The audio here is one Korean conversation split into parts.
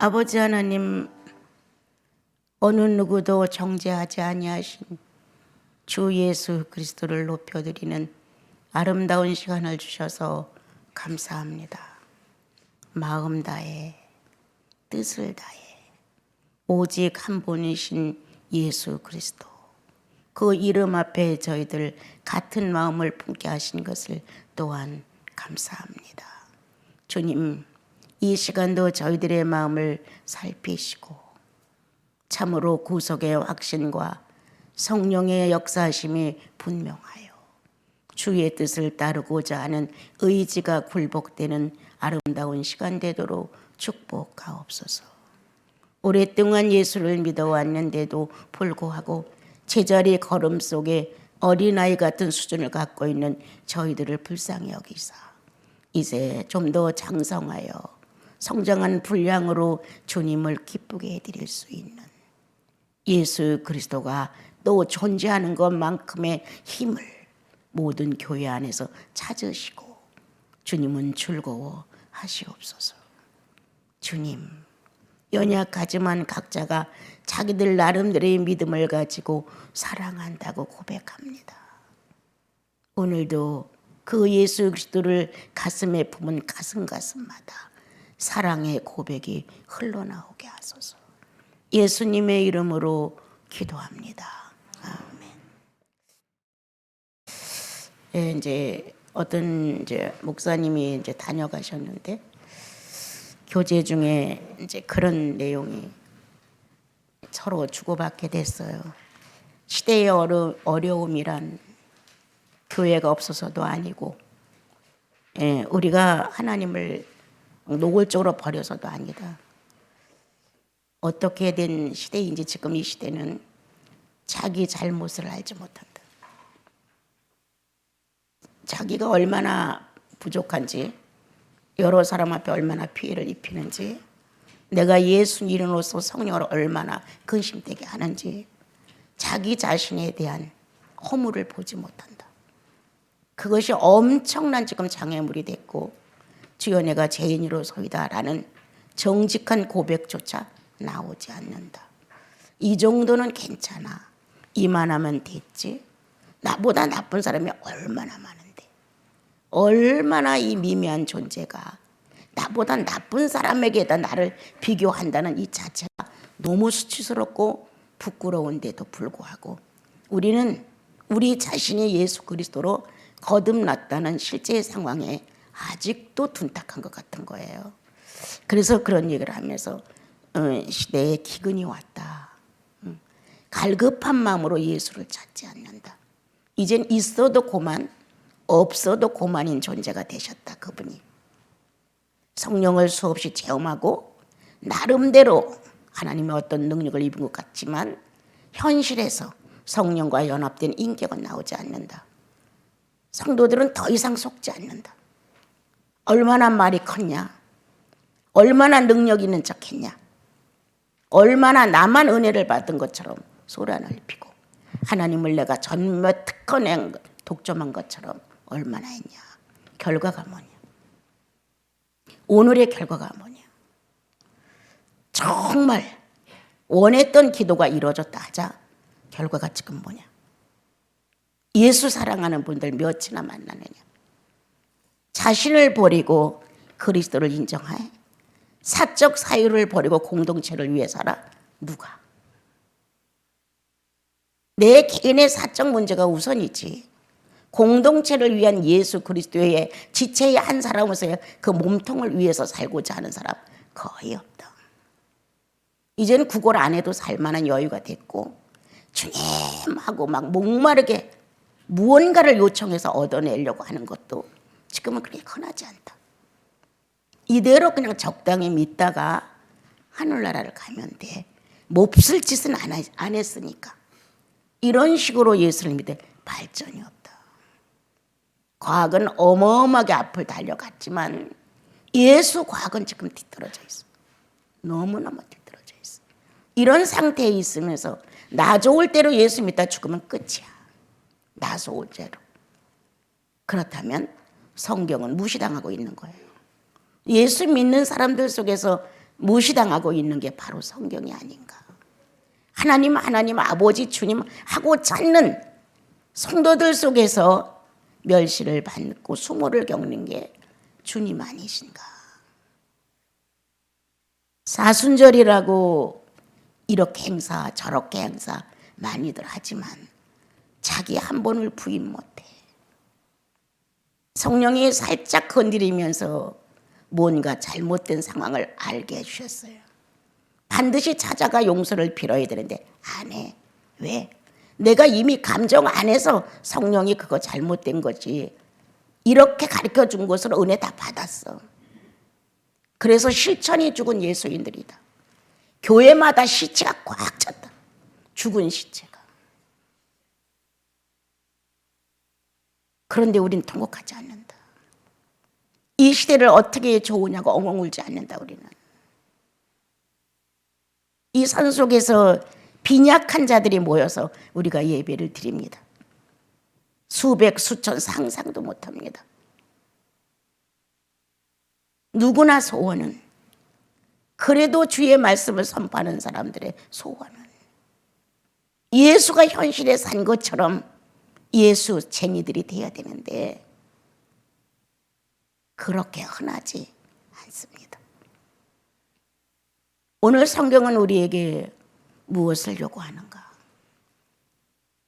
아버지 하나님, 어느 누구도 정죄하지 아니하신 주 예수 그리스도를 높여드리는 아름다운 시간을 주셔서 감사합니다. 마음 다해, 뜻을 다해, 오직 한 분이신 예수 그리스도, 그 이름 앞에 저희들 같은 마음을 품게 하신 것을 또한 감사합니다. 주님, 이 시간도 저희들의 마음을 살피시고 참으로 구속의 확신과 성령의 역사하심이 분명하여 주의 뜻을 따르고자 하는 의지가 굴복되는 아름다운 시간 되도록 축복하옵소서. 오랫동안 예수를 믿어왔는데도 불구하고 제자리 걸음 속에 어린아이 같은 수준을 갖고 있는 저희들을 불쌍히 여기사 이제 좀 더 장성하여 성장한 분량으로 주님을 기쁘게 해드릴 수 있는 예수 그리스도가 또 존재하는 것만큼의 힘을 모든 교회 안에서 찾으시고 주님은 즐거워 하시옵소서. 주님, 연약하지만 각자가 자기들 나름대로의 믿음을 가지고 사랑한다고 고백합니다. 오늘도 그 예수 그리스도를 가슴에 품은 가슴마다 사랑의 고백이 흘러나오게 하소서. 예수님의 이름으로 기도합니다. 아멘. 예, 이제 어떤 목사님이 다녀가셨는데 교제 중에 이제 그런 내용이 서로 주고받게 됐어요. 시대의 어려움이란 교회가 없어서도 아니고, 예, 우리가 하나님을 노골적으로 버려서도 아니다. 어떻게 된 시대인지 지금 이 시대는 자기 잘못을 알지 못한다. 자기가 얼마나 부족한지, 여러 사람 앞에 얼마나 피해를 입히는지, 내가 예수 이름으로서 성령을 얼마나 근심되게 하는지 자기 자신에 대한 허물을 보지 못한다. 그것이 엄청난 지금 장애물이 됐고, 주여 내가 죄인으로서이다라는 정직한 고백조차 나오지 않는다. 이 정도는 괜찮아. 이만하면 됐지. 나보다 나쁜 사람이 얼마나 많은데, 얼마나 이 미미한 존재가 나보다 나쁜 사람에게다 나를 비교한다는 이 자체가 너무 수치스럽고 부끄러운데도 불구하고 우리는 우리 자신이 예수 그리스도로 거듭났다는 실제 상황에 아직도 둔탁한 것 같은 거예요. 그래서 그런 얘기를 하면서 시대에 기근이 왔다. 갈급한 마음으로 예수를 찾지 않는다. 이젠 있어도 고만, 없어도 고만인 존재가 되셨다. 그분이 성령을 수없이 체험하고 나름대로 하나님의 어떤 능력을 입은 것 같지만 현실에서 성령과 연합된 인격은 나오지 않는다. 성도들은 더 이상 속지 않는다. 얼마나 말이 컸냐, 얼마나 능력 있는 척했냐, 얼마나 나만 은혜를 받은 것처럼 소란을 피고 하나님을 내가 전며 특허낸 독점한 것처럼 얼마나 했냐. 결과가 뭐냐, 오늘의 결과가 뭐냐. 정말 원했던 기도가 이루어졌다 하자 결과가 지금 뭐냐. 예수 사랑하는 분들 몇이나 만나느냐. 자신을 버리고 그리스도를 인정해? 사적 사유를 버리고 공동체를 위해 살아? 누가? 내 개인의 사적 문제가 우선이지 공동체를 위한 예수 그리스도의 지체의 한 사람으로서의 그 몸통을 위해서 살고자 하는 사람 거의 없다. 이제는 구걸 안 해도 살만한 여유가 됐고 주님하고 막 목마르게 무언가를 요청해서 얻어내려고 하는 것도 지금은 그렇게 흔하지 않다. 이대로 그냥 적당히 믿다가 하늘나라를 가면 돼. 몹쓸 짓은 안 했으니까. 이런 식으로 예수를 믿을 발전이 없다. 과학은 어마어마하게 앞을 달려갔지만 예수 과학은 지금 뒤떨어져 있어. 너무너무 뒤떨어져 있어. 이런 상태에 있으면서 나 좋을 대로 예수 믿다 죽으면 끝이야. 나 좋을 대로. 그렇다면 성경은 무시당하고 있는 거예요. 예수 믿는 사람들 속에서 무시당하고 있는 게 바로 성경이 아닌가. 하나님 아버지 주님 하고 찾는 성도들 속에서 멸시를 받고 수모를 겪는 게 주님 아니신가. 사순절이라고 이렇게 행사 저렇게 행사 많이들 하지만 자기 한 번을 부인 못해. 성령이 살짝 건드리면서 뭔가 잘못된 상황을 알게 해주셨어요. 반드시 찾아가 용서를 빌어야 되는데 안 해. 왜? 내가 이미 감정 안에서 성령이 그거 잘못된 거지. 이렇게 가르쳐 준 것으로 은혜 다 받았어. 그래서 실천이 죽은 예수인들이다. 교회마다 시체가 꽉 찼다. 죽은 시체가. 그런데 우린 통곡하지 않는다. 이 시대를 어떻게 좋으냐고 엉엉 울지 않는다 우리는. 이 산 속에서 빈약한 자들이 모여서 우리가 예배를 드립니다. 수백 수천 상상도 못합니다. 누구나 소원은 그래도 주의 말씀을 선포하는 사람들의 소원은 예수가 현실에 산 것처럼 예수쟁이들이 되어야 되는데 그렇게 흔하지 않습니다. 오늘 성경은 우리에게 무엇을 요구하는가?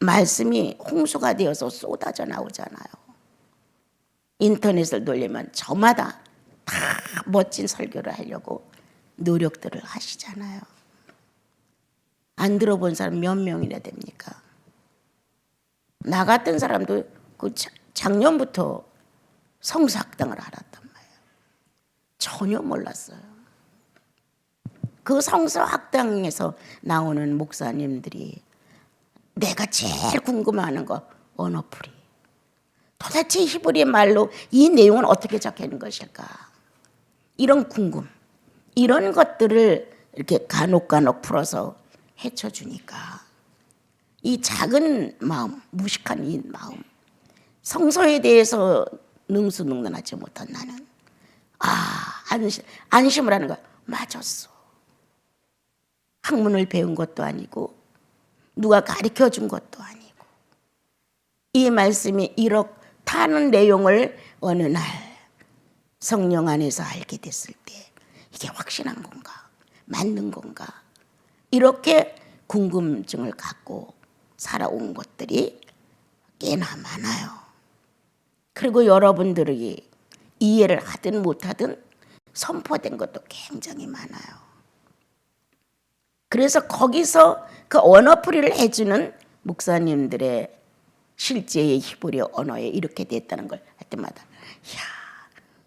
말씀이 홍수가 되어서 쏟아져 나오잖아요. 인터넷을 돌리면 저마다 다 멋진 설교를 하려고 노력들을 하시잖아요. 안 들어본 사람 몇 명이나 됩니까? 나 같은 사람도 그 작년부터 성서학당을 알았단 말이에요. 전혀 몰랐어요. 그 성서학당에서 나오는 목사님들이 내가 제일 궁금해하는 거 언어풀이. 도대체 히브리 말로 이 내용은 어떻게 적혀 있는 것일까? 이런 궁금, 이런 것들을 이렇게 간혹 풀어서 헤쳐주니까 이 작은 마음, 무식한 이 마음, 성서에 대해서 능수능란하지 못한 나는 안심을 하는 거야. 맞았어. 학문을 배운 것도 아니고 누가 가르쳐 준 것도 아니고 이 말씀이 이렇다는 내용을 어느 날 성령 안에서 알게 됐을 때 이게 확신한 건가? 맞는 건가? 이렇게 궁금증을 갖고 살아온 것들이 꽤나 많아요. 그리고 여러분들이 이해를 하든 못하든 선포된 것도 굉장히 많아요. 그래서 거기서 그 언어풀이를 해주는 목사님들의 실제의 히브리 언어에 이렇게 됐다는 걸 할 때마다 이야,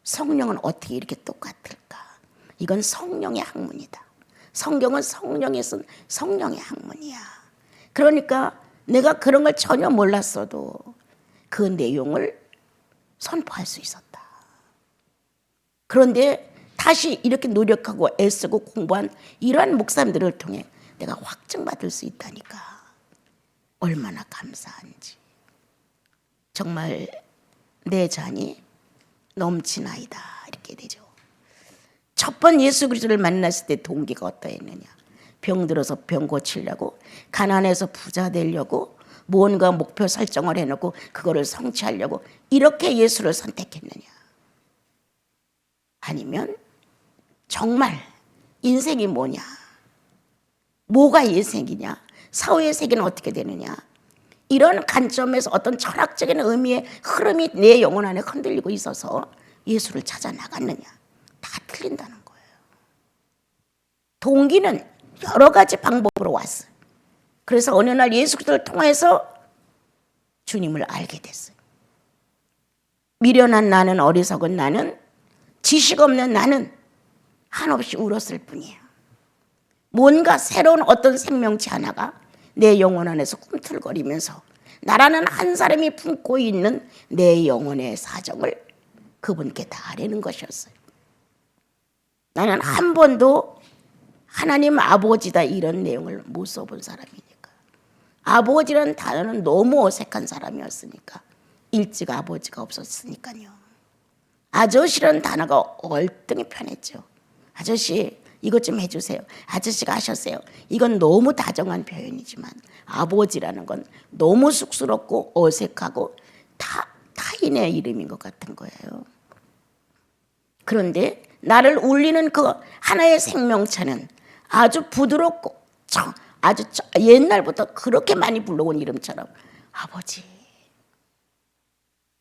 성령은 어떻게 이렇게 똑같을까? 이건 성령의 학문이다. 성경은 성령이 쓴 성령의 학문이야. 그러니까 내가 그런 걸 전혀 몰랐어도 그 내용을 선포할 수 있었다. 그런데 다시 이렇게 노력하고 애쓰고 공부한 이러한 목사님들을 통해 내가 확증받을 수 있다니까 얼마나 감사한지. 정말 내 잔이 넘치나이다 이렇게 되죠. 첫 번 예수 그리스도를 만났을 때 동기가 어떠했느냐. 병들어서 병 고치려고, 가난해서 부자 되려고, 뭔가 목표 설정을 해놓고 그거를 성취하려고 이렇게 예수를 선택했느냐. 아니면 정말 인생이 뭐냐, 뭐가 인생이냐, 사후의 세계는 어떻게 되느냐, 이런 관점에서 어떤 철학적인 의미의 흐름이 내 영혼 안에 흔들리고 있어서 예수를 찾아 나갔느냐. 다 틀린다는 거예요. 동기는 여러 가지 방법으로 왔어요. 그래서 어느 날 예수 그리스도를 통해서 주님을 알게 됐어요. 미련한 나는, 어리석은 나는, 지식 없는 나는 한없이 울었을 뿐이에요. 뭔가 새로운 어떤 생명체 하나가 내 영혼 안에서 꿈틀거리면서 나라는 한 사람이 품고 있는 내 영혼의 사정을 그분께 다 아뢰는 것이었어요. 나는 한 번도 하나님 아버지다 이런 내용을 못 써본 사람이니까, 아버지라는 단어는 너무 어색한 사람이었으니까, 일찍 아버지가 없었으니까요. 아저씨라는 단어가 얼등히 편했죠. 아저씨 이것 좀 해주세요. 아저씨가 하셨어요. 이건 너무 다정한 표현이지만 아버지라는 건 너무 쑥스럽고 어색하고 타인의 이름인 것 같은 거예요. 그런데 나를 울리는 그 하나의 생명체는 아주 부드럽고 아주 옛날부터 그렇게 많이 불러온 이름처럼 아버지.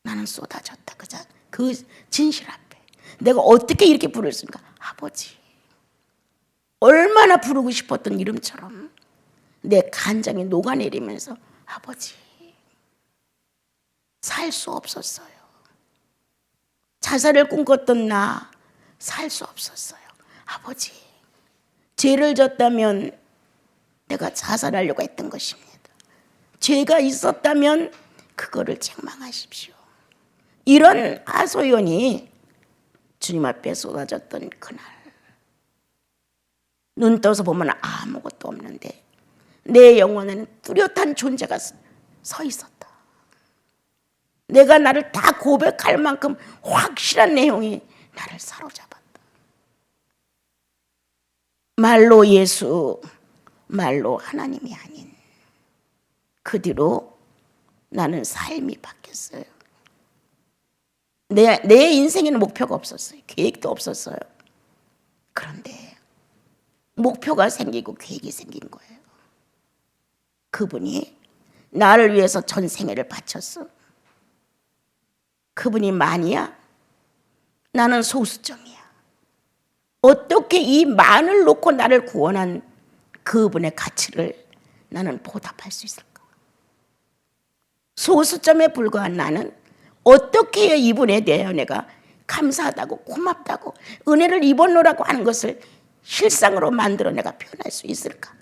나는 쏟아졌다. 그 진실 앞에 내가 어떻게 이렇게 부를 수 있을까? 아버지. 얼마나 부르고 싶었던 이름처럼 내 간장이 녹아내리면서 아버지. 살 수 없었어요. 자살을 꿈꿨던 나 살 수 없었어요. 아버지. 죄를 졌다면 내가 자살하려고 했던 것입니다. 죄가 있었다면 그거를 책망하십시오. 이런 하소연이 주님 앞에 쏟아졌던 그날, 눈 떠서 보면 아무것도 없는데 내 영혼에는 뚜렷한 존재가 서 있었다. 내가 나를 다 고백할 만큼 확실한 내용이 나를 사로잡았다. 말로 예수, 말로 하나님이 아닌 그 뒤로 나는 삶이 바뀌었어요. 내 인생에는 목표가 없었어요. 계획도 없었어요. 그런데 목표가 생기고 계획이 생긴 거예요. 그분이 나를 위해서 전생애를 바쳤어. 그분이 많이야? 나는 소수점이야. 어떻게 이 만을 놓고 나를 구원한 그분의 가치를 나는 보답할 수 있을까? 소수점에 불과한 나는 어떻게 이분에 대해 내가 감사하다고 고맙다고 은혜를 입었노라고 하는 것을 실상으로 만들어 내가 표현할 수 있을까?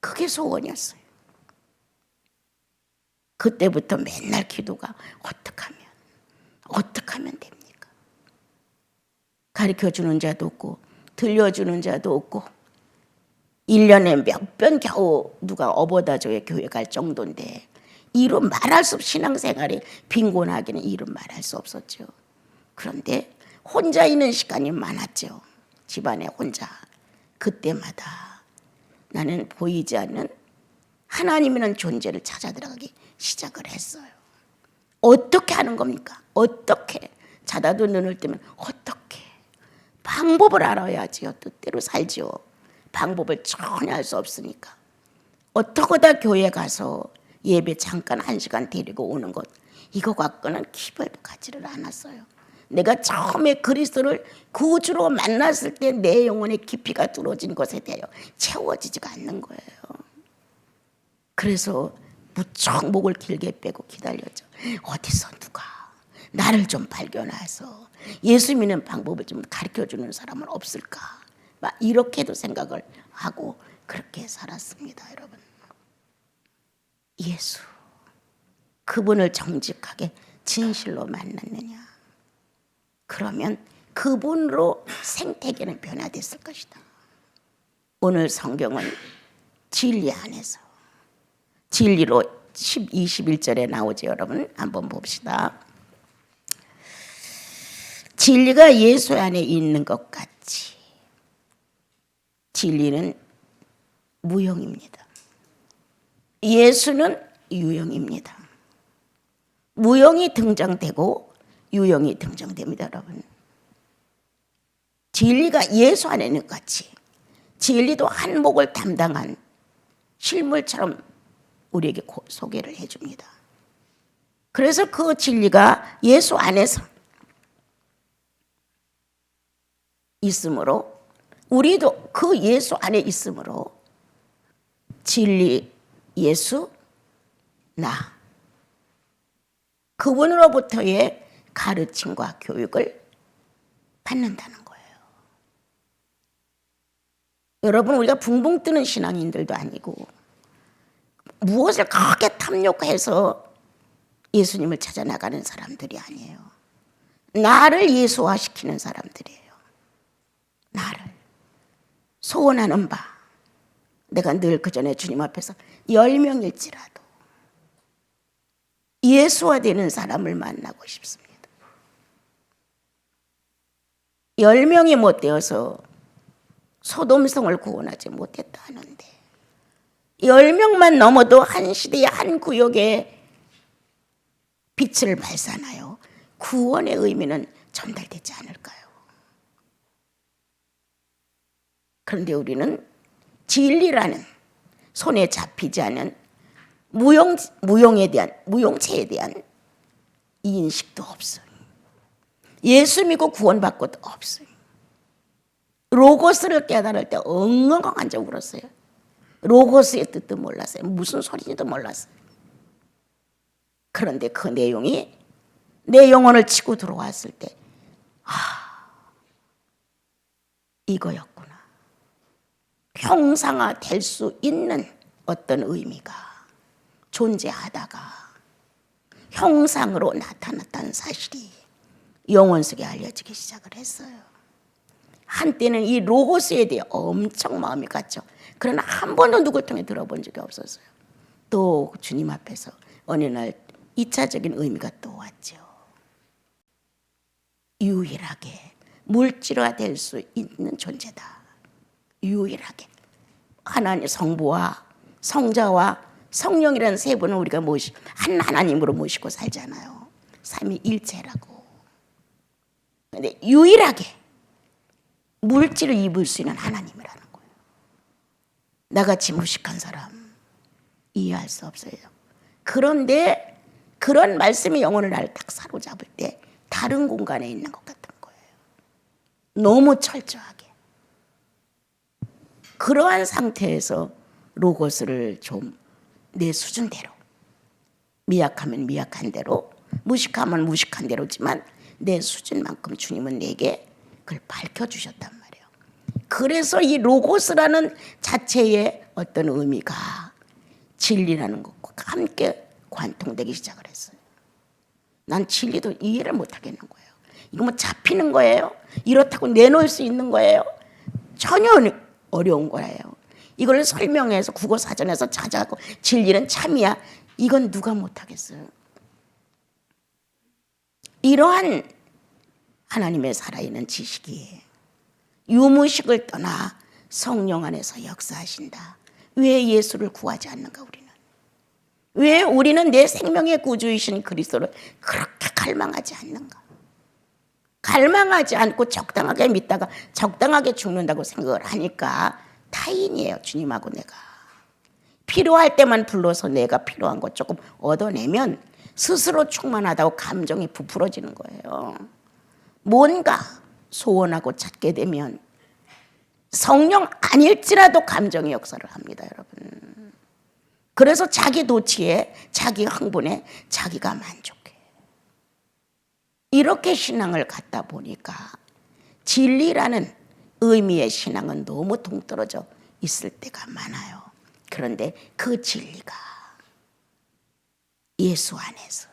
그게 소원이었어요. 그때부터 맨날 기도가 어떻게 하면 됩니까? 가르쳐주는 자도 없고 들려주는 자도 없고 1년에 몇 번 겨우 누가 업어다줘야 교회 갈 정도인데 이루 말할 수 없이 신앙생활이 빈곤하기는 이루 말할 수 없었죠. 그런데 혼자 있는 시간이 많았죠. 집안에 혼자. 그때마다 나는 보이지 않는 하나님이라는 존재를 찾아 들어가기 시작을 했어요. 어떻게 하는 겁니까? 어떻게? 자다도 눈을 뜨면 어떻게? 방법을 알아야지요. 뜻대로 살지요. 방법을 전혀 알 수 없으니까. 어떡하다 교회 가서 예배 잠깐 1시간 데리고 오는 것, 이거 갖고는 기별도 가지를 않았어요. 내가 처음에 그리스도를 구주로 만났을 때 내 영혼의 깊이가 뚫어진 것에 대하여 채워지지가 않는 거예요. 그래서 무척 목을 길게 빼고 기다렸죠. 어디서 누가 나를 좀 발견해서 예수 믿는 방법을 좀 가르쳐주는 사람은 없을까? 막 이렇게도 생각을 하고 그렇게 살았습니다. 여러분, 예수, 그분을 정직하게 진실로 만났느냐? 그러면 그분으로 생태계는 변화됐을 것이다. 오늘 성경은 진리 안에서, 진리로 21절에 나오죠. 여러분 한번 봅시다. 진리가 예수 안에 있는 것 같이 진리는 무형입니다. 예수는 유형입니다. 무형이 등장되고 유형이 등장됩니다. 여러분, 진리가 예수 안에 있는 것 같이 진리도 한몫을 담당한 실물처럼 우리에게 소개를 해줍니다. 그래서 그 진리가 예수 안에서 있으므로 우리도 그 예수 안에 있으므로 진리, 예수, 나, 그분으로부터의 가르침과 교육을 받는다는 거예요. 여러분, 우리가 붕붕 뜨는 신앙인들도 아니고 무엇을 그렇게 탐욕해서 예수님을 찾아 나가는 사람들이 아니에요. 나를 예수화시키는 사람들이에요. 나를 소원하는 바, 내가 늘 그 전에 주님 앞에서 10명일지라도 예수화되는 사람을 만나고 싶습니다. 10명이 못 되어서 소돔성을 구원하지 못했다 하는데 10명만 넘어도 한 시대의 한 구역에 빛을 발산하여 구원의 의미는 전달되지 않을까요? 그런데 우리는 진리라는 손에 잡히지 않은 무용체에 대한 이 인식도 없어요. 예수 믿고 구원받고도 없어요. 로고스를 깨달을 때 엉엉한 적 울었어요. 로고스의 뜻도 몰랐어요. 무슨 소리인지도 몰랐어요. 그런데 그 내용이 내 영혼을 치고 들어왔을 때 이거였구나. 형상화 될 수 있는 어떤 의미가 존재하다가 형상으로 나타났다는 사실이 영혼 속에 알려지기 시작을 했어요. 한때는 이 로고스에 대해 엄청 마음이 갔죠. 그러나 한 번도 누굴 통해 들어본 적이 없었어요. 또 주님 앞에서 어느 날 2차적인 의미가 또 왔죠. 유일하게 물질화될 수 있는 존재다. 유일하게 하나님 성부와 성자와 성령이라는 세 분은 우리가 한 하나님으로 모시고 살잖아요. 삼위일체라고. 그런데 유일하게 물질을 입을 수 있는 하나님이라는 거예요. 나같이 무식한 사람 이해할 수 없어요. 그런데 그런 말씀이 영혼을 나를 딱 사로잡을 때 다른 공간에 있는 것 같은 거예요. 너무 철저하게. 그러한 상태에서 로고스를 좀 내 수준대로, 미약하면 미약한 대로, 무식하면 무식한 대로지만 내 수준만큼 주님은 내게 그걸 밝혀주셨단 말이에요. 그래서 이 로고스라는 자체의 어떤 의미가 진리라는 것과 함께 관통되기 시작을 했어요. 난 진리도 이해를 못하겠는 거예요. 이거 뭐 잡히는 거예요? 이렇다고 내놓을 수 있는 거예요? 전혀 어려운 거예요. 이걸 설명해서 국어사전에서 찾아갖고 진리는 참이야. 이건 누가 못하겠어요. 이러한 하나님의 살아있는 지식이 유무식을 떠나 성령 안에서 역사하신다. 왜 예수를 구하지 않는가 우리는? 왜 우리는 내 생명의 구주이신 그리스도를 그렇게 갈망하지 않는가? 갈망하지 않고 적당하게 믿다가 적당하게 죽는다고 생각을 하니까 타인이에요. 주님하고 내가. 필요할 때만 불러서 내가 필요한 거 조금 얻어내면 스스로 충만하다고 감정이 부풀어지는 거예요. 뭔가 소원하고 찾게 되면 성령 아닐지라도 감정의 역사를 합니다, 여러분. 그래서 자기 도취에, 자기 흥분에 자기가 만족해. 이렇게 신앙을 갖다 보니까 진리라는 의미의 신앙은 너무 동떨어져 있을 때가 많아요. 그런데 그 진리가 예수 안에서,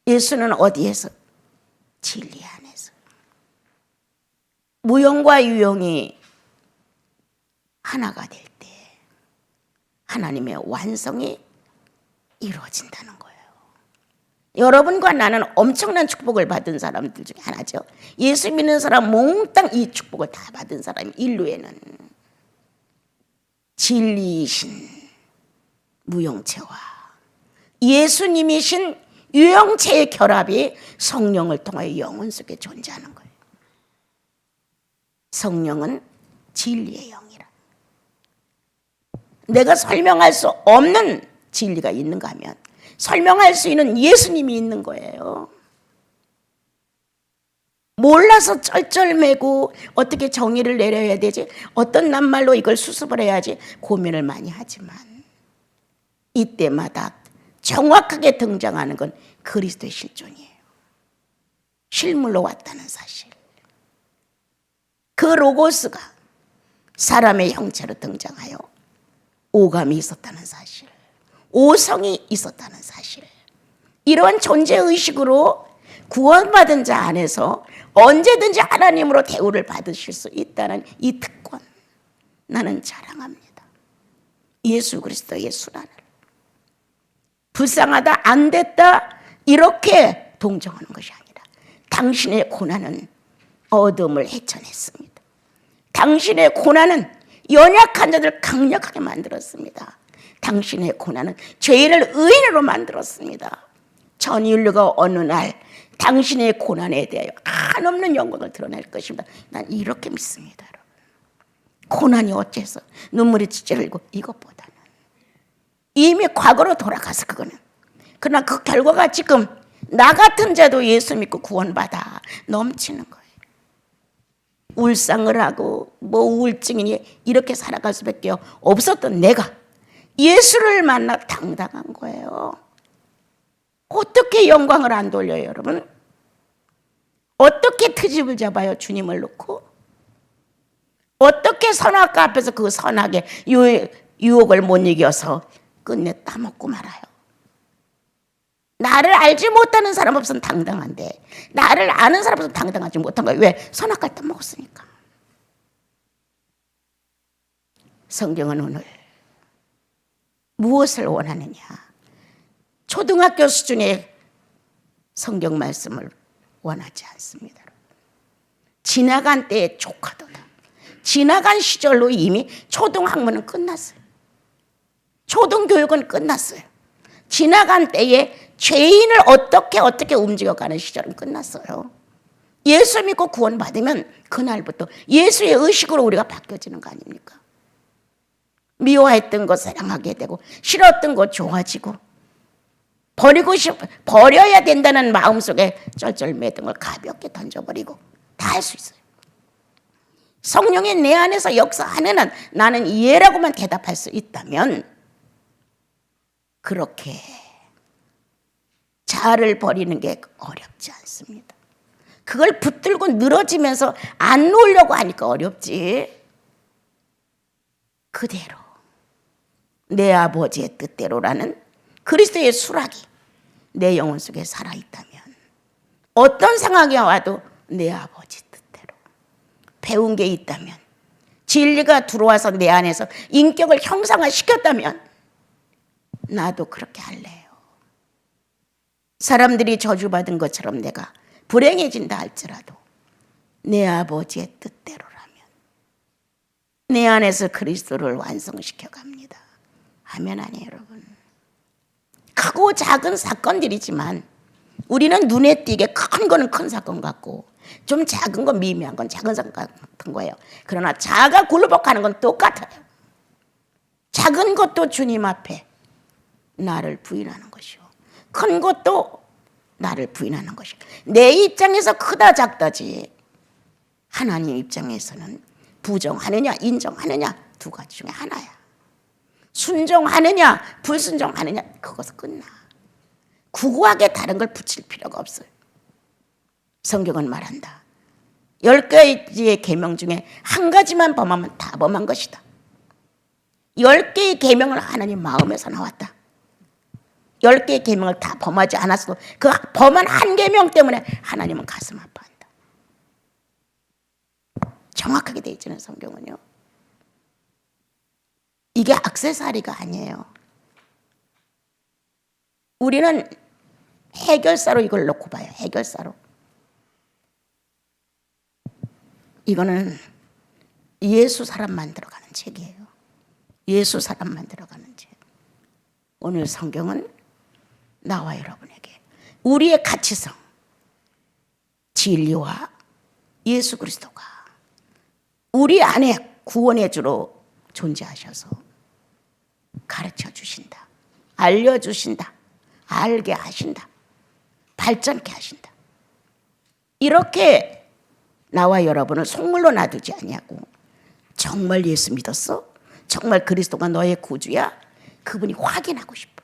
예수는 어디에서? 진리 안에서. 무용과 유용이 하나가 될 때 하나님의 완성이 이루어진다는 거예요. 여러분과 나는 엄청난 축복을 받은 사람들 중에 하나죠. 예수 믿는 사람 몽땅 이 축복을 다 받은 사람이 인류에는 진리이신 무용체와 예수님이신 유형체의 결합이 성령을 통하여 영혼 속에 존재하는 거예요. 성령은 진리의 영이라. 내가 설명할 수 없는 진리가 있는가 하면 설명할 수 있는 예수님이 있는 거예요. 몰라서 쩔쩔매고 어떻게 정의를 내려야 되지? 어떤 낱말로 이걸 수습을 해야지? 고민을 많이 하지만 이때마다 정확하게 등장하는 건 그리스도의 실존이에요. 실물로 왔다는 사실. 그 로고스가 사람의 형체로 등장하여 오감이 있었다는 사실. 오성이 있었다는 사실. 이런 존재의식으로 구원받은 자 안에서 언제든지 하나님으로 대우를 받으실 수 있다는 이 특권, 나는 자랑합니다. 예수 그리스도의 순환을. 불쌍하다, 안 됐다 이렇게 동정하는 것이 아니라 당신의 고난은 어둠을 헤쳐냈습니다. 당신의 고난은 연약한 자들 강력하게 만들었습니다. 당신의 고난은 죄인을 의인으로 만들었습니다. 전 인류가 어느 날 당신의 고난에 대하여 한없는 영광을 드러낼 것입니다. 난 이렇게 믿습니다. 여러분. 고난이 어째서 눈물이 찔찔 흘리고 이것보다는 이미 과거로 돌아가서 그거는, 그러나 그 결과가 지금 나 같은 자도 예수 믿고 구원받아 넘치는 거예요. 울상을 하고 뭐 우울증이니 이렇게 살아갈 수밖에 없었던 내가 예수를 만나 당당한 거예요. 어떻게 영광을 안 돌려요, 여러분? 어떻게 트집을 잡아요, 주님을 놓고? 어떻게 선악과 앞에서 그 선악의 유혹을 못 이겨서 끝내 따먹고 말아요? 나를 알지 못하는 사람 없으면 당당한데 나를 아는 사람 없으면 당당하지 못한 거예요. 왜? 선악과를 따먹었으니까. 성경은 오늘 무엇을 원하느냐? 초등학교 수준의 성경 말씀을 원하지 않습니다. 지나간 때의 조카도다. 지나간 시절로 이미 초등학문은 끝났어요. 초등교육은 끝났어요. 지나간 때에 죄인을 어떻게 움직여가는 시절은 끝났어요. 예수 믿고 구원받으면 그날부터 예수의 의식으로 우리가 바뀌어지는 거 아닙니까? 미워했던 것 사랑하게 되고 싫었던 것 좋아지고 버려야 된다는 마음속에 쩔쩔매던 걸 가볍게 던져버리고 다 할 수 있어요. 성령이 내 안에서 역사하는 한 나는 예라고만 대답할 수 있다면 그렇게 자아를 버리는 게 어렵지 않습니다. 그걸 붙들고 늘어지면서 안 놓으려고 하니까 어렵지. 그대로 내 아버지의 뜻대로라는 그리스도의 수락이 내 영혼 속에 살아있다면 어떤 상황이 와도 내 아버지 뜻대로 배운 게 있다면 진리가 들어와서 내 안에서 인격을 형상화시켰다면 나도 그렇게 할래요. 사람들이 저주받은 것처럼 내가 불행해진다 할지라도 내 아버지의 뜻대로라면 내 안에서 그리스도를 완성시켜 갑니다. 아멘 아니에요, 여러분? 크고 작은 사건들이지만 우리는 눈에 띄게 큰 거는 큰 사건 같고 좀 작은 건 미미한 건 작은 사건 같은 거예요. 그러나 자가 굴복하는 건 똑같아요. 작은 것도 주님 앞에 나를 부인하는 것이요, 큰 것도 나를 부인하는 것이요. 내 입장에서 크다 작다지 하나님 입장에서는 부정하느냐 인정하느냐 두 가지 중에 하나야. 순종하느냐 불순종하느냐 그것은 끝나. 구구하게 다른 걸 붙일 필요가 없어요. 성경은 말한다. 10가지의 계명 중에 한 가지만 범하면 다 범한 것이다. 10개의 계명을 하나님 마음에서 나왔다. 10개의 계명을 다 범하지 않았어도 그 범한 한 계명 때문에 하나님은 가슴 아파한다. 정확하게 되어 있잖아요, 성경은요. 이게 액세서리가 아니에요. 우리는 해결사로 이걸 놓고 봐요. 해결사로. 이거는 예수 사람 만들어가는 책이에요. 예수 사람 만들어가는 책. 오늘 성경은 나와 여러분에게 우리의 가치성, 진리와 예수 그리스도가 우리 안에 구원의 주로 존재하셔서 가르쳐 주신다. 알려주신다. 알게 하신다. 발전케 하신다. 이렇게 나와 여러분을 속물로 놔두지 아니하고 정말 예수 믿었어? 정말 그리스도가 너의 구주야? 그분이 확인하고 싶어.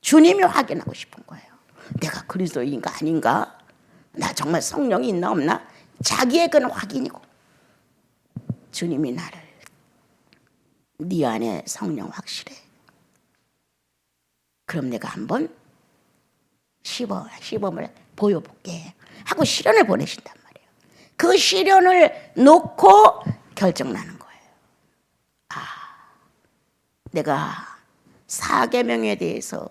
주님이 확인하고 싶은 거예요. 내가 그리스도인가 아닌가? 나 정말 성령이 있나 없나? 자기의 그는 확인이고 주님이 나를 네 안에 성령 확실해. 그럼 내가 한번 시범을 보여볼게 하고 시련을 보내신단 말이에요. 그 시련을 놓고 결정나는 거예요. 내가 4계명에 대해서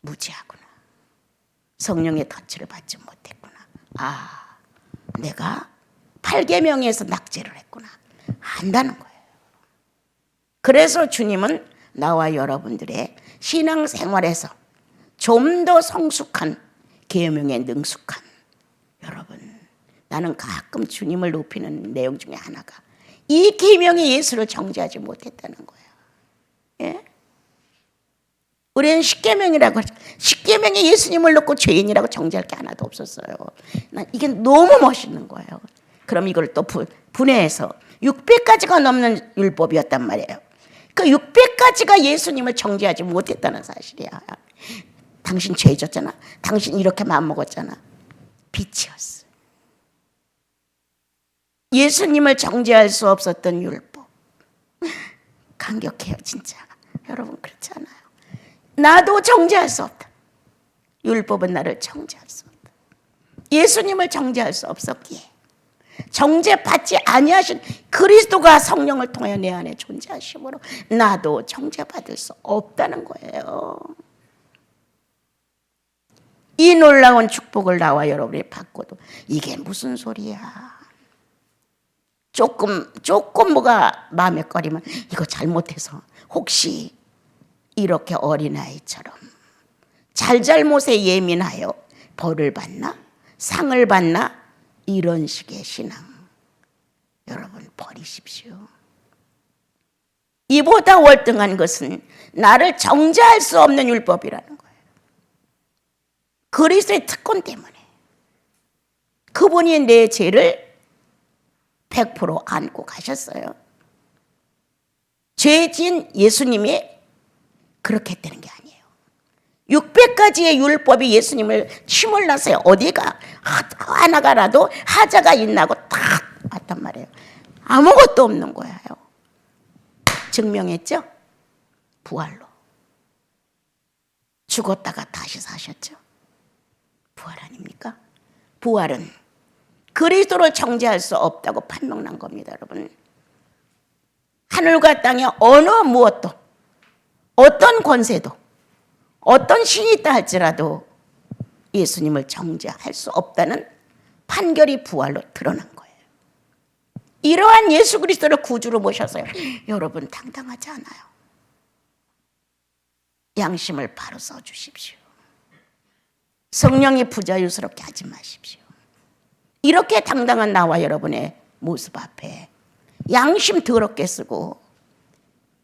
무지하구나. 성령의 터치를 받지 못했구나. 내가 8계명에서 낙제를 했구나 안다는 거예요. 그래서 주님은 나와 여러분들의 신앙생활에서 좀 더 성숙한 계명에 능숙한 여러분, 나는 가끔 주님을 높이는 내용 중에 하나가 이 계명이 예수를 정죄하지 못했다는 거예요. 예? 우리는 십계명이라고 하죠. 십계명이 예수님을 놓고 죄인이라고 정죄할 게 하나도 없었어요. 난 이게 너무 멋있는 거예요. 그럼 이걸 또 분해해서 600가지가 넘는 율법이었단 말이에요. 그 600가지가 예수님을 정죄하지 못했다는 사실이야. 당신 죄 졌잖아. 당신 이렇게 마음먹었잖아. 빛이었어. 예수님을 정죄할 수 없었던 율법. 감격해요 진짜. 여러분 그렇지 않아요? 나도 정죄할 수 없다. 율법은 나를 정죄할 수 없다. 예수님을 정죄할 수 없었기에 정죄받지 아니하신 그리스도가 성령을 통해 내 안에 존재하심으로 나도 정죄받을 수 없다는 거예요. 이 놀라운 축복을 나와 여러분이 받고도 이게 무슨 소리야. 조금 뭐가 마음에 꺼리면 이거 잘못해서 혹시 이렇게 어린아이처럼 잘잘못에 예민하여 벌을 받나? 상을 받나? 이런 식의 신앙 여러분 버리십시오. 이보다 월등한 것은 나를 정죄할 수 없는 율법이라는 거예요. 그리스도의 특권 때문에 그분이 내 죄를 100% 안고 가셨어요. 죄진 예수님이 그렇게 했다는 게 아니에요. 600가지의 율법이 예수님을 치몰랐어요. 어디가 하나가라도 하자가 있나고 딱 봤단 말이에요. 아무것도 없는 거예요. 증명했죠? 부활로. 죽었다가 다시 사셨죠? 부활 아닙니까? 부활은 그리스도를 정죄할 수 없다고 판명난 겁니다, 여러분. 하늘과 땅의 어느 무엇도, 어떤 권세도, 어떤 신이 있다 할지라도 예수님을 정죄할 수 없다는 판결이 부활로 드러난 거예요. 이러한 예수 그리스도를 구주로 모셔서요. 여러분 당당하지 않아요? 양심을 바로 써주십시오. 성령이 부자유스럽게 하지 마십시오. 이렇게 당당한 나와 여러분의 모습 앞에 양심 더럽게 쓰고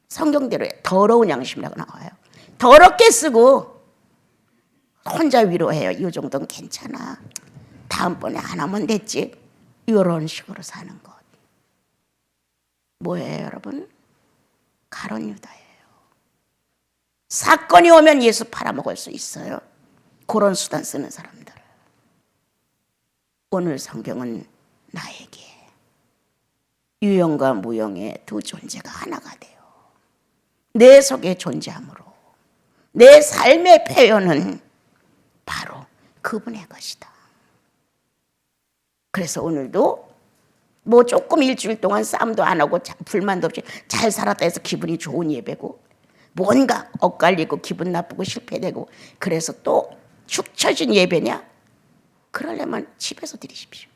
성경대로 더러운 양심이라고 나와요. 더럽게 쓰고 혼자 위로해요. 이 정도는 괜찮아. 다음번에 안 하면 됐지. 이런 식으로 사는 것. 뭐예요 여러분? 가론 유다예요. 사건이 오면 예수 팔아먹을 수 있어요. 그런 수단 쓰는 사람들. 오늘 성경은 나에게 유형과 무형의 두 존재가 하나가 돼요. 내 속에 존재함으로 내 삶의 표현은 바로 그분의 것이다. 그래서 오늘도 뭐 조금 일주일 동안 싸움도 안 하고 불만도 없이 잘 살았다 해서 기분이 좋은 예배고 뭔가 엇갈리고 기분 나쁘고 실패되고 그래서 또 축 처진 예배냐? 그러려면 집에서 드리십시오.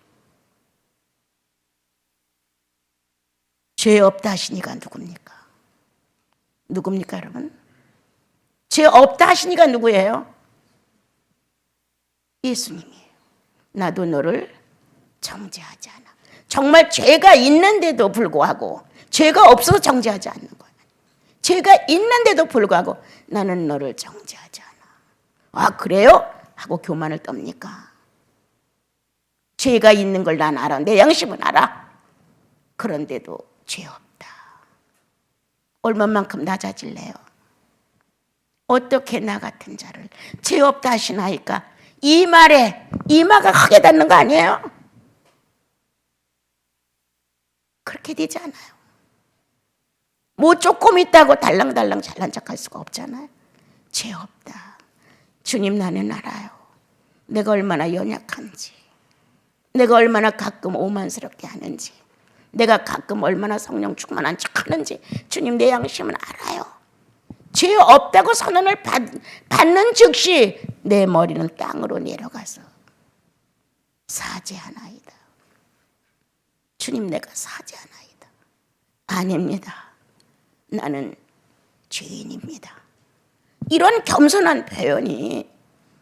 죄 없다 하시니가 누굽니까? 누굽니까 여러분? 죄 없다 하시니가 누구예요? 예수님이에요. 나도 너를 정죄하지 않아. 정말 죄가 있는데도 불구하고 죄가 없어서 정죄하지 않는 거예요. 죄가 있는데도 불구하고 나는 너를 정죄하지 않아. 아 그래요? 하고 교만을 떱니까? 죄가 있는 걸 난 알아. 내 양심은 알아. 그런데도 죄 없다. 얼마만큼 낮아질래요? 어떻게 나 같은 자를 죄 없다 하시나이까? 이 말에 이마가 크게 닿는 거 아니에요? 그렇게 되지 않아요. 뭐 조금 있다고 달랑달랑 잘난 척할 수가 없잖아요. 죄 없다. 주님 나는 알아요. 내가 얼마나 연약한지. 내가 얼마나 가끔 오만스럽게 하는지. 내가 가끔 얼마나 성령 충만한 척하는지 주님 내 양심은 알아요. 죄 없다고 선언을 받는 즉시 내 머리는 땅으로 내려가서 사죄하나이다. 주님, 내가 사죄하나이다. 아닙니다. 나는 죄인입니다. 이런 겸손한 표현이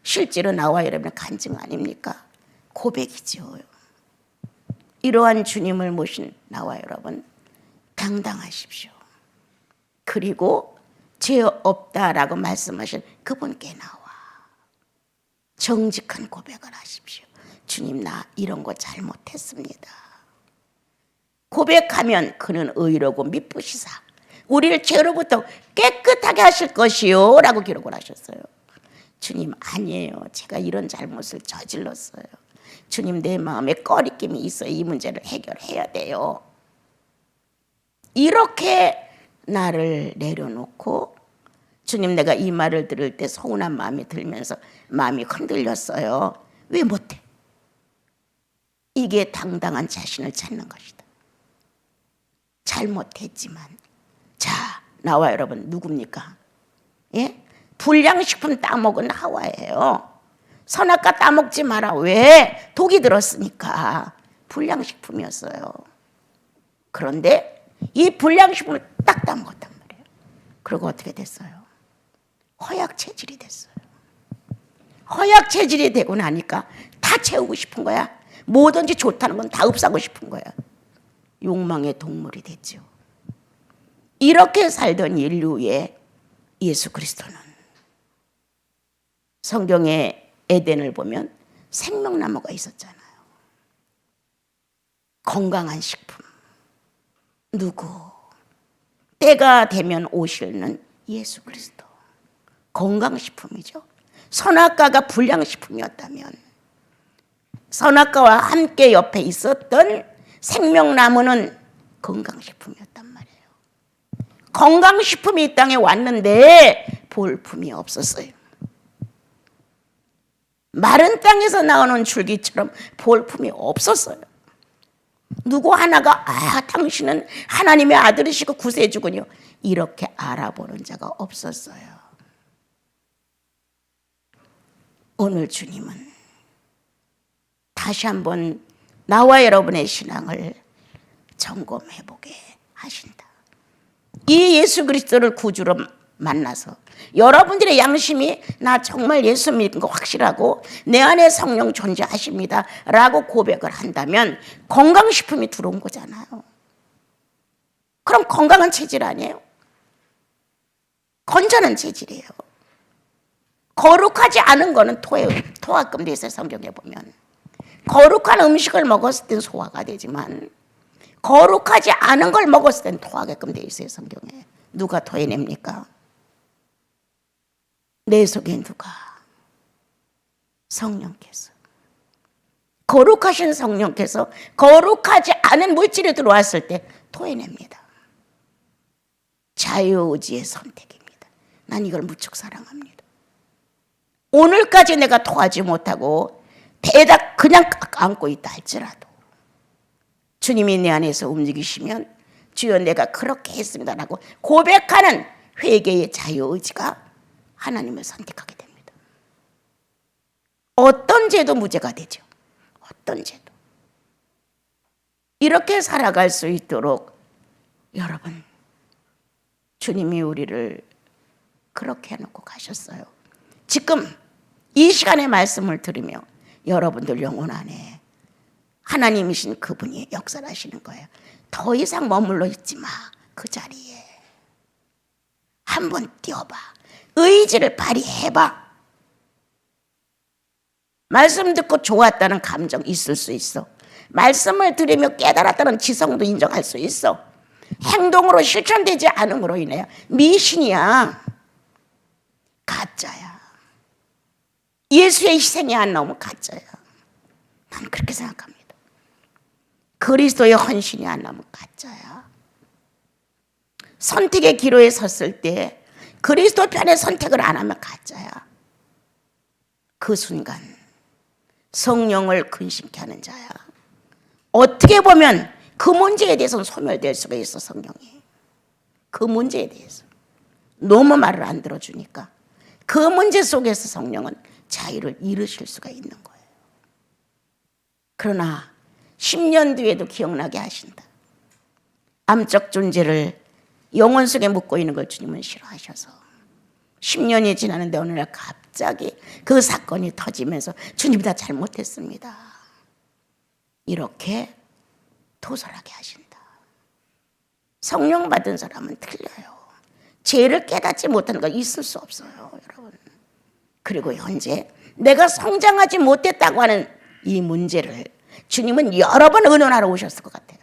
실제로 나와 여러분의 간증 아닙니까? 고백이죠. 이러한 주님을 모신 나와 여러분, 당당하십시오. 그리고 죄 없다라고 말씀하신 그분께 나와 정직한 고백을 하십시오. 주님, 나 이런 거 잘못했습니다. 고백하면 그는 의로고 미쁘시사 우리를 죄로부터 깨끗하게 하실 것이요 라고 기록을 하셨어요. 주님, 아니에요. 제가 이런 잘못을 저질렀어요. 주님, 내 마음에 꺼리낌이 있어요. 이 문제를 해결해야 돼요. 이렇게 나를 내려놓고, 주님, 내가 이 말을 들을 때 서운한 마음이 들면서 마음이 흔들렸어요. 왜 못해? 이게 당당한 자신을 찾는 것이다. 잘못했지만, 자, 나와 여러분 누굽니까? 예? 불량식품 따먹은 하와예요. 선악과 따먹지 마라. 왜? 독이 들었으니까. 불량식품이었어요. 그런데 이 불량식품을 딱 따먹었단 말이에요. 그리고 어떻게 됐어요? 허약 체질이 됐어요. 허약 체질이 되고 나니까 다 채우고 싶은 거야. 뭐든지 좋다는 건 다 흡수하고 싶은 거야. 욕망의 동물이 됐죠. 이렇게 살던 인류의 예수 그리스도는 성경의 에덴을 보면 생명나무가 있었잖아요. 건강한 식품. 누구? 때가 되면 오시는 예수 그리스도. 건강식품이죠. 선악과가 불량식품이었다면 선악과와 함께 옆에 있었던 생명나무는 건강식품이었단 말이에요. 건강식품이 이 땅에 왔는데 볼품이 없었어요. 마른 땅에서 나오는 줄기처럼 볼품이 없었어요. 누구 하나가 당신은 하나님의 아들이시고 구세주군요. 이렇게 알아보는 자가 없었어요. 오늘 주님은 다시 한번 나와 여러분의 신앙을 점검해보게 하신다. 이 예수 그리스도를 구주로 만나서 여러분들의 양심이 나 정말 예수 믿는 거 확실하고 내 안에 성령 존재하십니다 라고 고백을 한다면 건강식품이 들어온 거잖아요. 그럼 건강한 체질 아니에요? 건전한 체질이에요. 거룩하지 않은 거는 토하금 돼 있어요. 성경에 보면 거룩한 음식을 먹었을 땐 소화가 되지만 거룩하지 않은 걸 먹었을 땐 토하게끔 돼 있어요. 성경에. 누가 토해냅니까? 내 속에 누가? 성령께서. 거룩하신 성령께서 거룩하지 않은 물질이 들어왔을 때 토해냅니다. 자유의지의 선택입니다. 난 이걸 무척 사랑합니다. 오늘까지 내가 토하지 못하고 대다 그냥 안고 있다 할지라도 주님이 내 안에서 움직이시면 주여 내가 그렇게 했습니다라고 고백하는 회개의 자유의지가 하나님을 선택하게 됩니다. 어떤 죄도 무죄가 되죠. 어떤 죄도. 이렇게 살아갈 수 있도록 여러분 주님이 우리를 그렇게 해놓고 가셨어요. 지금 이 시간의 말씀을 들으며 여러분들 영혼 안에 하나님이신 그분이 역사하시는 거예요. 더 이상 머물러 있지 마. 그 자리에 한번 뛰어봐. 의지를 발휘해봐. 말씀 듣고 좋았다는 감정 있을 수 있어. 말씀을 들으며 깨달았다는 지성도 인정할 수 있어. 행동으로 실천되지 않음으로 인해 미신이야. 가짜야. 예수의 희생이 안 나오면 가짜야. 난 그렇게 생각합니다. 그리스도의 헌신이 안 나오면 가짜야. 선택의 기로에 섰을 때 그리스도 편의 선택을 안 하면 가짜야. 그 순간 성령을 근심케 하는 자야. 어떻게 보면 그 문제에 대해서는 소멸될 수가 있어. 성령이 그 문제에 대해서 너무 말을 안 들어주니까 그 문제 속에서 성령은 자유를 잃으실 수가 있는 거예요. 그러나 10년 뒤에도 기억나게 하신다. 암적 존재를 영혼 속에 묻고 있는 걸 주님은 싫어하셔서 10년이 지났는데 어느 날 갑자기 그 사건이 터지면서 주님이 다 잘못했습니다. 이렇게 도설하게 하신다. 성령 받은 사람은 틀려요. 죄를 깨닫지 못하는 거 있을 수 없어요, 여러분. 그리고 현재 내가 성장하지 못했다고 하는 이 문제를 주님은 여러 번 의논하러 오셨을 것 같아요.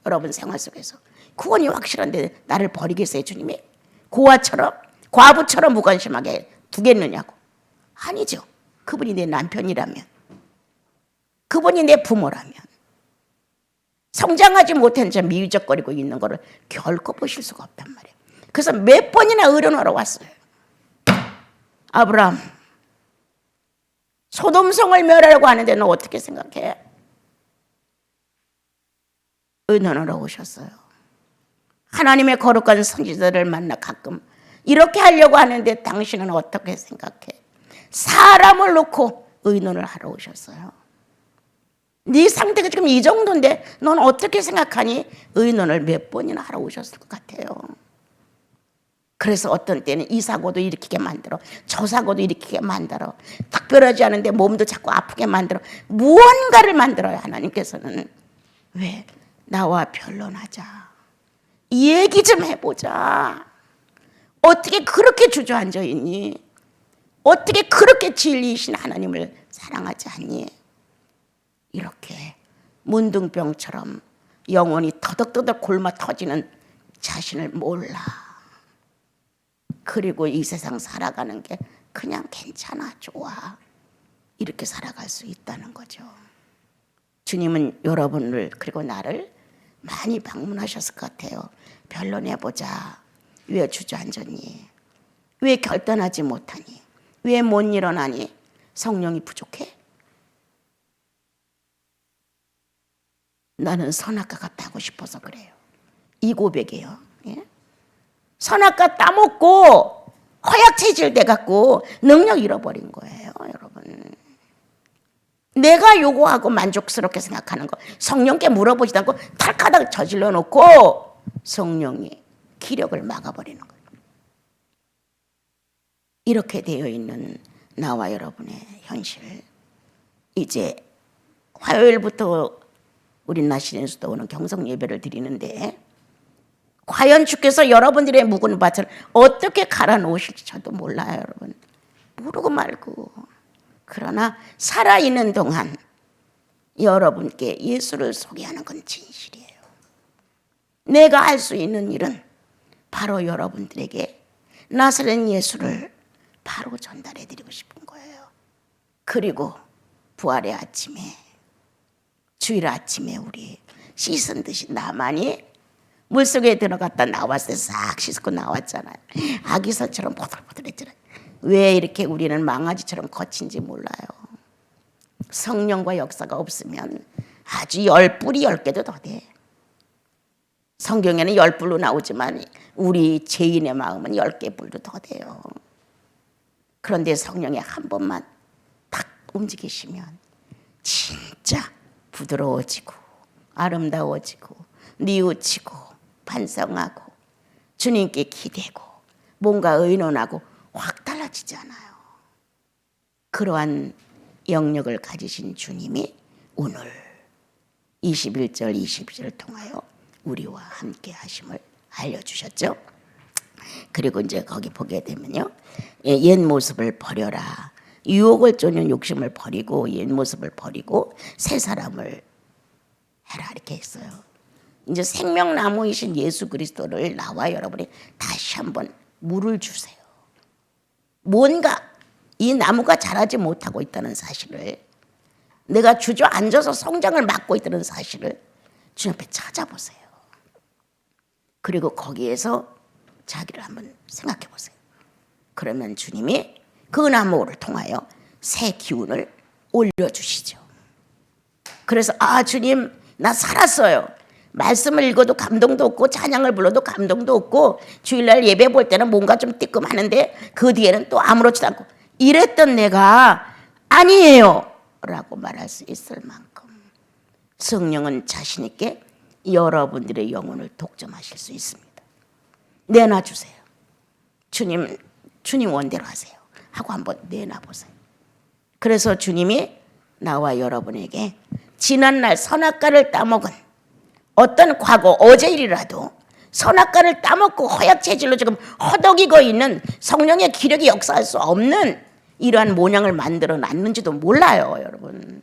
여러분 생활 속에서 구원이 확실한데 나를 버리겠어요, 주님이? 과부처럼 무관심하게 두겠느냐고. 아니죠. 그분이 내 남편이라면, 그분이 내 부모라면, 성장하지 못한 채 미유적거리고 있는 거를 결코 보실 수가 없단 말이에요. 그래서 몇 번이나 의논하러 왔어요. 아브라함, 소돔성을 멸하려고 하는데 너 어떻게 생각해? 의논하러 오셨어요. 하나님의 거룩한 선지자들을 만나 가끔 이렇게 하려고 하는데 당신은 어떻게 생각해? 사람을 놓고 의논을 하러 오셨어요. 네 상태가 지금 이 정도인데 넌 어떻게 생각하니? 의논을 몇 번이나 하러 오셨을 것 같아요. 그래서 어떤 때는 이 사고도 일으키게 만들어, 저 사고도 일으키게 만들어, 특별하지 않은데 몸도 자꾸 아프게 만들어, 무언가를 만들어요. 하나님께서는. 왜? 나와 변론하자, 얘기 좀 해보자. 어떻게 그렇게 주저앉아 있니? 어떻게 그렇게 진리이신 하나님을 사랑하지 않니? 이렇게 문둥병처럼 영혼이 터덕터덕 굶어 터지는 자신을 몰라. 그리고 이 세상 살아가는 게 그냥 괜찮아, 좋아, 이렇게 살아갈 수 있다는 거죠. 주님은 여러분을 그리고 나를 많이 방문하셨을 것 같아요. 변론해보자. 왜 주저앉았니? 왜 결단하지 못하니? 왜 못 일어나니? 성령이 부족해? 나는 선악과가 따고 싶어서 그래요. 이 고백이에요. 예? 선악과 따먹고 허약 체질 돼갖고 능력 잃어버린 거예요, 여러분. 내가 요구하고 만족스럽게 생각하는 거 성령께 물어보지도 않고 탁하다 저질러 놓고 성령이 기력을 막아버리는 거예요. 이렇게 되어 있는 나와 여러분의 현실. 이제 화요일부터 우리 나시린수도 오는 경성 예배를 드리는데 과연 주께서 여러분들의 묵은 밭을 어떻게 갈아 놓으실지 저도 몰라요, 여러분. 모르고 말고. 그러나 살아있는 동안 여러분께 예수를 소개하는 건 진실이에요. 내가 할 수 있는 일은 바로 여러분들에게 나사렛 예수를 바로 전달해 드리고 싶은 거예요. 그리고 부활의 아침에, 주일 아침에 우리 씻은 듯이 나만이 물속에 들어갔다 나왔을 때 싹 씻고 나왔잖아요. 아기서처럼 보들보들했잖아요. 왜 이렇게 우리는 망아지처럼 거친지 몰라요. 성령과 역사가 없으면 아주 10뿔이 10개도 더 돼. 성경에는 10뿔로 나오지만 우리 죄인의 마음은 10개 뿔도 더 돼요. 그런데 성령이 한 번만 탁 움직이시면 진짜 부드러워지고 아름다워지고 뉘우치고 반성하고 주님께 기대고 뭔가 의논하고 확 달라지잖아요. 그러한 영역을 가지신 주님이 오늘 21절 22절을 통하여 우리와 함께 하심을 알려주셨죠. 그리고 이제 거기 보게 되면요, 옛 모습을 버려라, 유혹을 쫓는 욕심을 버리고 옛 모습을 버리고 새 사람을 해라, 이렇게 했어요. 이제 생명나무이신 예수 그리스도를 나와 여러분이 다시 한번 물을 주세요. 뭔가 이 나무가 자라지 못하고 있다는 사실을, 내가 주저앉아서 성장을 막고 있다는 사실을 주님 앞에 찾아보세요. 그리고 거기에서 자기를 한번 생각해 보세요. 그러면 주님이 그 나무를 통하여 새 기운을 올려주시죠. 그래서 주님 나 살았어요. 말씀을 읽어도 감동도 없고 찬양을 불러도 감동도 없고 주일날 예배 볼 때는 뭔가 좀 뜨끔하는데 그 뒤에는 또 아무렇지도 않고 이랬던 내가 아니에요 라고 말할 수 있을 만큼 성령은 자신 있게 여러분들의 영혼을 독점하실 수 있습니다. 내놔주세요. 주님 원대로 하세요 하고 한번 내놔보세요. 그래서 주님이 나와 여러분에게 지난날 선악과를 따먹은 어떤 과거 어제 일이라도 선악과를 따먹고 허약 체질로 지금 허덕이고 있는 성령의 기력이 역사할 수 없는 이러한 모양을 만들어 놨는지도 몰라요, 여러분.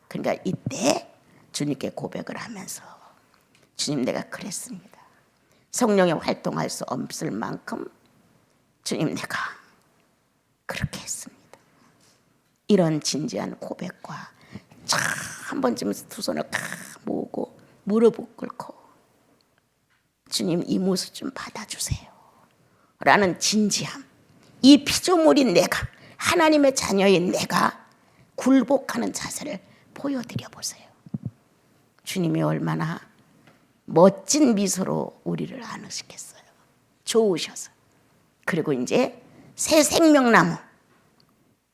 그러니까 이때 주님께 고백을 하면서 주님, 내가 그랬습니다. 성령이 활동할 수 없을 만큼 주님, 내가 그렇게 했습니다. 이런 진지한 고백과 한 번쯤 두 손을 모으고 무릎을 꿇고 주님, 이 모습 좀 받아주세요 라는 진지함, 이 피조물인 내가, 하나님의 자녀인 내가 굴복하는 자세를 보여드려 보세요. 주님이 얼마나 멋진 미소로 우리를 안으시겠어요. 좋으셔서. 그리고 이제 새 생명나무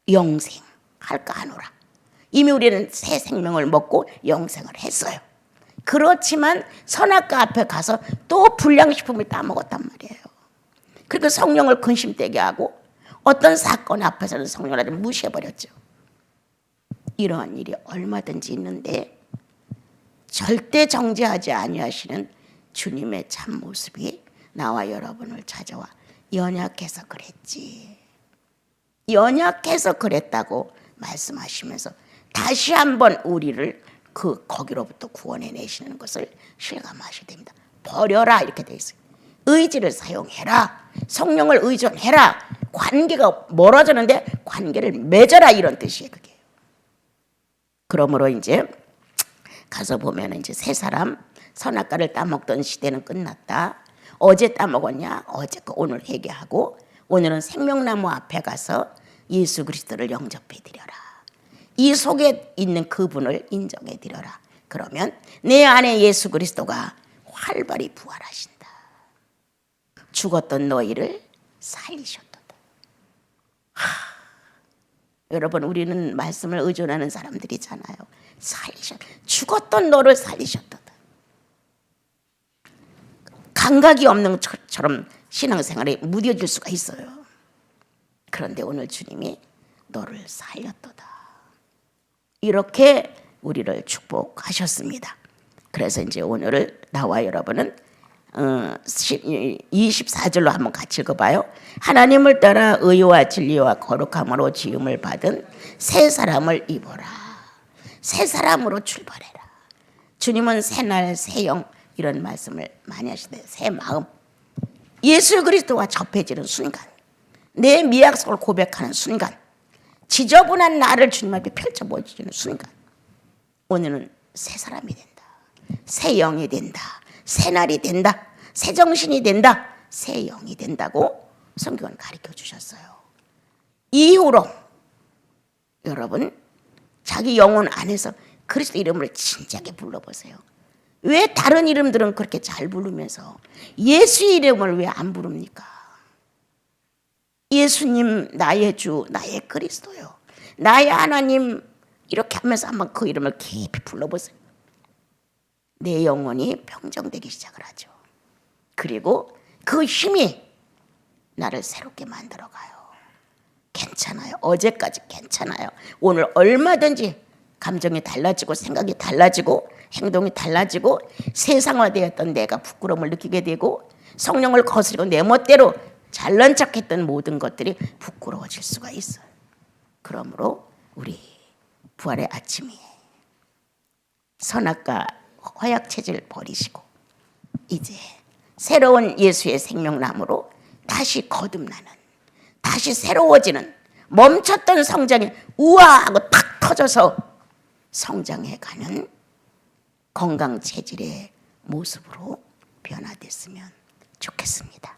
영생 할까 하노라. 이미 우리는 새 생명을 먹고 영생을 했어요. 그렇지만 선악과 앞에 가서 또 불량식품을 따먹었단 말이에요. 그리고 성령을 근심되게 하고 어떤 사건 앞에서는 성령을 무시해버렸죠. 이러한 일이 얼마든지 있는데 절대 정죄하지 아니하시는 주님의 참모습이 나와 여러분을 찾아와 연약해서 그랬지, 연약해서 그랬다고 말씀하시면서 다시 한번 우리를 거기로부터 구원해내시는 것을 실감하셔야 됩니다. 버려라 이렇게 돼 있어요. 의지를 사용해라. 성령을 의존해라. 관계가 멀어졌는데 관계를 맺어라 이런 뜻이에요. 그게. 그러므로 이제 가서 보면 이제 세 사람 선악과를 따먹던 시대는 끝났다. 어제 따먹었냐? 어제 거 오늘 회개하고 오늘은 생명나무 앞에 가서 예수 그리스도를 영접해 드려라. 이 속에 있는 그분을 인정해 드려라. 그러면 내 안에 예수 그리스도가 활발히 부활하신다. 죽었던 너희를 살리셨도다. 여러분, 우리는 말씀을 의존하는 사람들이잖아요. 죽었던 너를 살리셨도다. 감각이 없는 것처럼 신앙생활에 무뎌질 수가 있어요. 그런데 오늘 주님이 너를 살렸도다. 이렇게 우리를 축복하셨습니다. 그래서 이제 오늘을 나와 여러분은 24절로 한번 같이 읽어봐요. 하나님을 따라 의와 진리와 거룩함으로 지음을 받은 새 사람을 입어라. 새 사람으로 출발해라. 주님은 새날 새영 이런 말씀을 많이 하시대. 새 마음, 예수 그리스도와 접해지는 순간, 내 미약성을 고백하는 순간, 지저분한 나를 주님 앞에 펼쳐 보여주는 순간, 오늘은 새 사람이 된다. 새 영이 된다. 새 날이 된다. 새 정신이 된다. 새 영이 된다고 성경은 가르쳐 주셨어요. 이후로 여러분 자기 영혼 안에서 그리스도 이름을 진지하게 불러보세요. 왜 다른 이름들은 그렇게 잘 부르면서 예수 이름을 왜 안 부릅니까? 예수님, 나의 주, 나의 그리스도요, 나의 하나님, 이렇게 하면서 한번 그 이름을 깊이 불러보세요. 내 영혼이 평정되기 시작을 하죠. 그리고 그 힘이 나를 새롭게 만들어가요. 괜찮아요. 어제까지 괜찮아요. 오늘 얼마든지 감정이 달라지고 생각이 달라지고 행동이 달라지고 세상화되었던 내가 부끄러움을 느끼게 되고 성령을 거스리고 내 멋대로 잘난 척했던 모든 것들이 부끄러워질 수가 있어요. 그러므로 우리 부활의 아침에 선악과 허약 체질 버리시고 이제 새로운 예수의 생명나무로 다시 거듭나는, 다시 새로워지는, 멈췄던 성장이 우아하고 탁 터져서 성장해가는 건강 체질의 모습으로 변화됐으면 좋겠습니다.